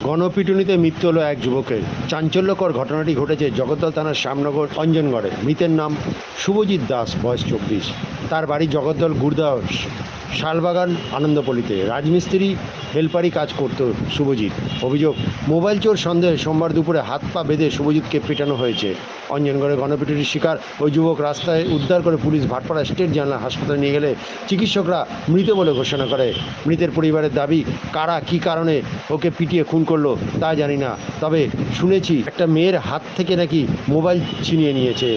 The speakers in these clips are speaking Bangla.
গণপিটুনিতে মৃত্যু হলো এক যুবকের। চাঞ্চল্যকর ঘটনাটি ঘটেছে জগদ্দল থানার শ্যামনগর অঞ্জনগড়ে। মৃতের নাম শুভজিৎ দাস, বয়স 24। তার বাড়ি জগদ্দল গুড়দাও শালবাগান আনন্দপল্লীতে। রাজমিস্ত্রি হেলপারি কাজ করত শুভজিৎ। অভিযোগ, মোবাইল চোর সন্দেহে সোমবার দুপুরে হাত পা বেঁধে শুভজিৎকে পেটানো হয়েছে। অঞ্জনগড়ে গণপিটুনির শিকার ওই যুবক রাস্তায় উদ্ধার করে পুলিশ ভাটপাড়া স্টেট জেনারেল হাসপাতালে নিয়ে গেলে চিকিৎসকরা মৃত বলে ঘোষণা করে। মৃতের পরিবারের দাবি, কারা কী কারণে ওকে পিটিয়ে খুন করলো তা জানি না, তবে শুনেছি একটা মেয়ের হাত থেকে নাকি মোবাইল ছিনিয়ে নিয়েছে,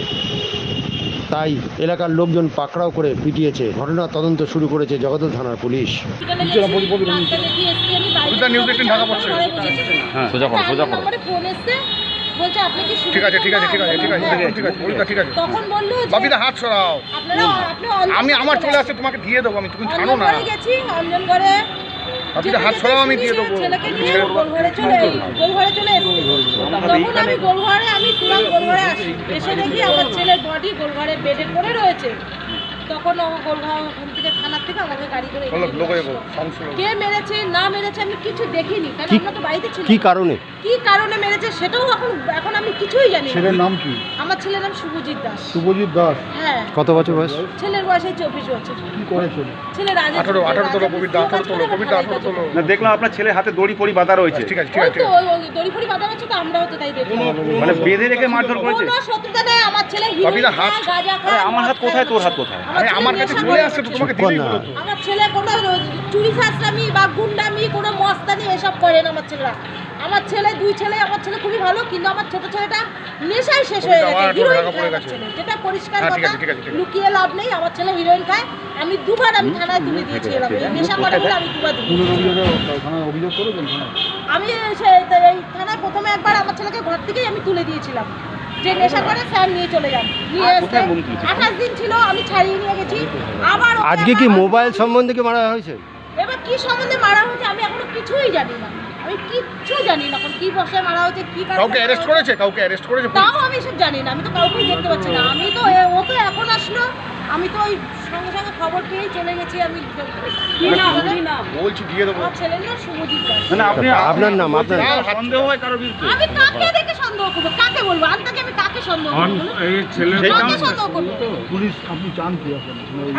তাই এলাকার লোকজন পাকড়াও করে পিটিয়েছে। ঘটনা তদন্ত শুরু করেছে জগদ্দল থানার পুলিশ। তখন বললো বাপিদা হাত সরাও, আমি আমার চলে আসছে তোমাকে দিয়ে দেবো, আমি তুমি জানো না গেছি অঞ্জনগড়ে বাপিদা হাত সরাও, আমি দিয়ে দেবো। ছেলেকে নিয়ে গোলঘরে চলে এসেছি। তখন আমি গোলঘরে গোলঘরে আসি, এসে দেখি আমার ছেলের বডি গোলঘরে বেডে পড়ে রয়েছে। তখন ও গোলঘর থেকে থানার থেকে আমাকে গাড়ি করে কে মেরেছে না মেরেছে আমি কিছু দেখিনি, কারণ আমরা তো বাড়িতে ছিলাম। কি কারণে মেরেছে সেটাও এখন আমি কিছুই জানি না। ছেলের নাম কি? আমার ছেলের নাম শুভজিৎ দাস। শুভজিৎ দাস। হ্যাঁ। কত বছর বয়স? ছেলের বয়স 24 বছর। কি করেছিল? ছেলে রাজা 18 তোলো কবিতা 18 তোলো। না, দেখলাম আপনার ছেলের হাতে দড়ি পড়ি বাঁধা রয়েছে। ঠিক আছে। দড়ি ফড়ি বাঁধা আছে, তো আমরাও তো তাই দেখলাম। মানে বেঁধে রেখে মারধর করেছে। কোনো শত্রুতা নেই। আমার ছেলে হিরোইন খায়, গাঁজা খায়। আমার হাত কোথায়, তোর হাত কোথায়? আরে আমার কাছে চলে আসছে তো তোমাকে দিলেই হলো তো। আমার ছেলে কোনো চুরি শাস্ত্রামি বা গুন্ডামি, কোনো মস্তানি এসব করে না আমার ছেলেরা। আমার ছেলে দুই ছেলে, আমার ছেলে খুবই ভালো, কিন্তু আমার ছোট ছেলেটা নেশায় শেষ হয়ে গেছে। হিরোইন খায় আমার ছেলে, যেটা পরিষ্কার কথা, লুকিয়ে লাভ নেই। আমার ছেলে হিরোইন খায়। আমি দুবার থানায় তুলে দিয়েছিলাম, এই নেশা করে বলে আমি দুবার অভিযোগ করেছেন? আমি এই থানায় প্রথমে একবার আমার ছেলেকে ঘর থেকেই আমি তুলে দিয়েছিলাম, যে নেশা করে স্যার নিয়ে চলে যান। নিয়ে এসে 28 দিন ছিল, আমি ছাড়িয়ে নিয়ে গেছি। আবার আজকে কি মোবাইল সম্বন্ধে কি মারা হয়েছে? এবার কি সম্বন্ধে মারা হয়েছে আমি এখনো কিছুই জানি না। আমি কিচ্ছু জানি না, কি বসে মারা হয়েছে, কি কাউকে অ্যারেস্ট করেছে তাও আমি সব জানি না। আমি তো কাউকে দেখতে পাচ্ছি না। আমি তো ও তো এখন আসলো, আমি তো ওই সঙ্গে সঙ্গে খবর পেয়েই চলে গেছি। আমি বলছি দিয়ে দেবো। আমার ছেলের নাম শুভজিৎ দাস। না, আপনি আপনার নাম? আপনার সন্দেহ হয় কারো বিরুদ্ধে? আমি কাকে দেখে সন্দেহ করব? কাকে বলবো? আন্তাকে আমি কাকে সন্দেহ করব? এই ছেলে কাকে সন্দেহ করব? পুলিশ আপনি চান কি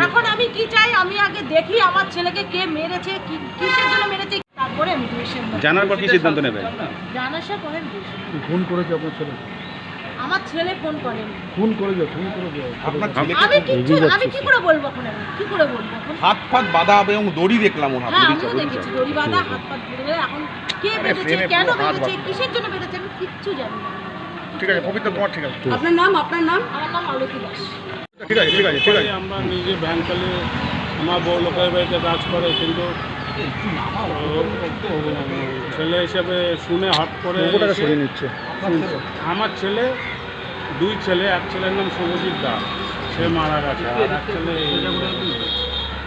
এখন আমি কি চাই? আমি আগে দেখি আমার ছেলেকে কে মেরেছে, কিসের জন্য মেরেছে, তারপরে আমি ডিসিশন নেব। জানার পর কি সিদ্ধান্ত নেবেন? জানার পরে আমি ডিসিশন নেব। ফোন করেছে আপনার ছেলে? আমার ছেলে ফোন করেনি। ফোন করেছে আপনার ছেলে? আমি কি করে বলবো এখন? কি করে বলবো এখন? হাত ফাত বাঁধা এবং দড়ি দেখলাম ওর হাতে। হ্যাঁ, আমিও দেখেছি দড়ি বাঁধা, হাত পা ধরে। এখন কে বেঁধেছে, কেন বেঁধেছে, কিসের জন্য বেঁধেছে আমি কিচ্ছু জানি না। ঠিক আছে পবিত্র, তোমার ঠিক আছে। আপনার নাম? আমার নাম আলতি দাস। ঠিক আছে। আমরা নিজে ভ্যান চালিয়ে আমার বউ লোকের বাড়িতে কাজ করে, কিন্তু ছেলে হিসেবে শুনে হট করে আমার ছেলে, দুই ছেলে, এক ছেলের নাম শুভজিৎ দাস, সে মারা গেছে। আর এক ছেলে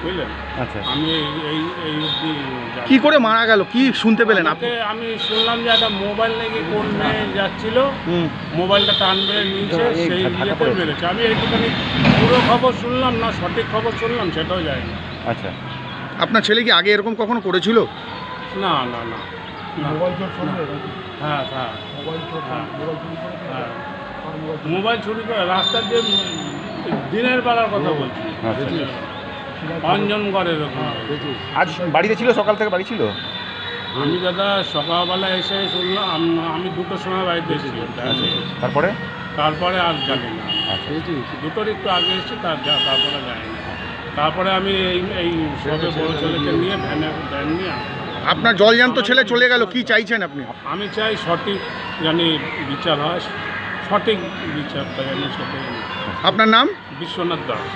বুঝলেন। আচ্ছা, আমি এই অবধি কি করে মারা গেল কি শুনতে পেলেন আপনি? আমি শুনলাম যে একটা মোবাইল নাকি কোন নিয়ে যাচ্ছিল, মোবাইলটা টান মেরে নিয়েছে, সেই ইয়েতে মেরেছে। আমি এইটুখানি পুরো খবর শুনলাম, না সঠিক খবর শুনলাম সেটাও জানি না। আচ্ছা, আপনার ছেলে কি আগে এরকম কখনো করেছিল? না। হ্যাঁ, মোবাইল চুরি করে রাস্তা দিয়ে দিনের বেলার কথা বলছি। অঞ্জনগড়ের ওখানে। আজ বাড়িতে ছিল? সকাল থেকে বাড়ি ছিল? আমি দাদা সকালবেলা এসে শুনলাম, আমি 2টোর সময় বাড়িতে এসেছিলাম। তারপরে আর জানি না। 2টোর একটু আগে এসেছি, তারপরে জানি না। তারপরে আমি এই সবে বড় ছেলেকে নিয়ে ভ্যান নিয়ে। আপনার জলজান্ত ছেলে চলে গেল, কি চাইছেন আপনি? আমি চাই সঠিক জানি বিচার হয়, সঠিক বিচারটা জানি সেটাই। আপনার নাম? বিশ্বনাথ দাস।